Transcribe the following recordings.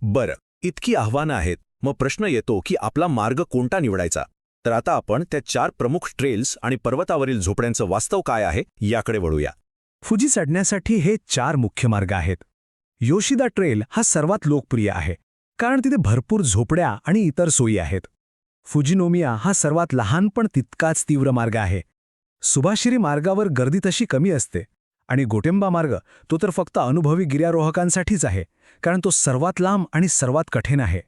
बरं, इतकी आव्हानं आहेत. मग प्रश्न येतो की आपला मार्ग कोणता निवडायचा. तर आता आपण त्या 4 प्रमुख ट्रेल्स आणि पर्वतावरील झोपड्यांचं वास्तव काय आहे याकडे वळूया. फुजी चढण्यासाठी हे 4 मुख्य मार्ग आहेत. योशिदा ट्रेल हा सर्वात लोकप्रिय आहे, कारण तिथे भरपूर झोपड्या आणि इतर सोयी आहेत. फुजिनोमिया हा सर्वात लहान पण तितकाच तीव्र मार्ग आहे. सुभाशिरी मार्गावर गर्दी तशी कमी असते, आणि गोटेंबा मार्ग तो तर फक्त अनुभवी गिर्यारोहकांसाठीच आहे, कारण तो सर्वात लांब आणि सर्वात कठीण आहे.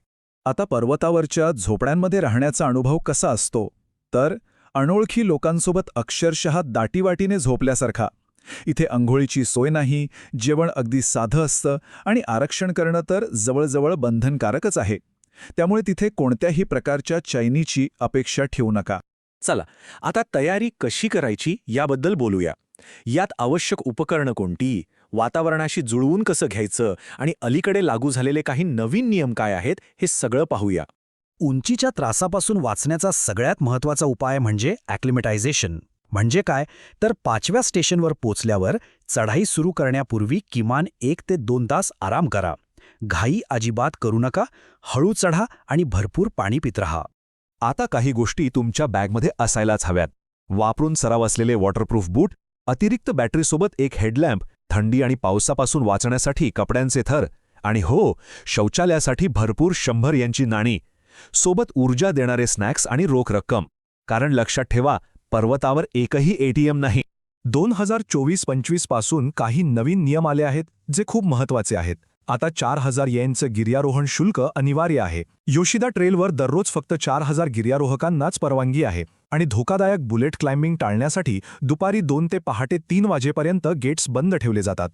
आता पर्वतावरच्या झोपड्यांमध्ये राहण्याचा अनुभव कसा असतो, तर अनोळखी लोकांसोबत अक्षरशः दाटीवाटीने झोपल्यासारखा. इथे अंघोळीची सोय नाही, जेवण अगदी साधं असतं आणि आरक्षण करणं तर जवळजवळ बंधनकारकच आहे. त्यामुळे तिथे कोणत्याही प्रकारच्या चैनीची अपेक्षा ठेवू नका. चला, आता तयारी कशी करायची याबद्दल बोलूया. यात आवश्यक उपकरणं कोणती, वातावरणाशी जुळवून कसं घ्यायचं आणि अलीकडे लागू झालेले काही नवीन नियम काय आहेत हे सगळं पाहूया. उंचीच्या त्रासापासून वाचण्याचा सगळ्यात महत्त्वाचा उपाय म्हणजे ॲक्लिमेटायझेशन. म्हणजे काय, तर 5व्या स्टेशनवर पोचल्यावर चढाई सुरू करण्यापूर्वी किमान 1 ते 2 तास आराम करा. घाई अजिबात करू नका, हळू चढा आणि भरपूर पाणी पित राहा. आता काही गोष्टी तुमच्या बॅगमध्ये असायलाच हव्यात. वापरून सराव असलेले वॉटरप्रूफ बूट, अतिरिक्त बॅटरीसोबत एक हेडलॅम्प, थंडी आणि पावसापासून वाचण्यासाठी कपड्यांचे थर, आणि हो, शौचालयासाठी भरपूर 100 यांची नाणी. सोबत ऊर्जा देणारे स्नॅक्स आणि रोख रक्कम. कारण लक्षात ठेवा, पर्वतावर एकही ATM नाही. 2024-25 पासून काही नवीन नियम आले आहेत जे खूप महत्त्वाचे आहेत. आता 4000 येनचं गिर्यारोहण शुल्क अनिवार्य आहे. योशिदा ट्रेलवर दररोज फक्त 4000 गिर्यारोहकांनाच परवानगी आहे, आणि धोकादायक बुलेट क्लाइम्बिंग टाळण्यासाठी दुपारी 2 ते पहाटे 3 वाजेपर्यंत गेट्स बंद ठेवले जातात.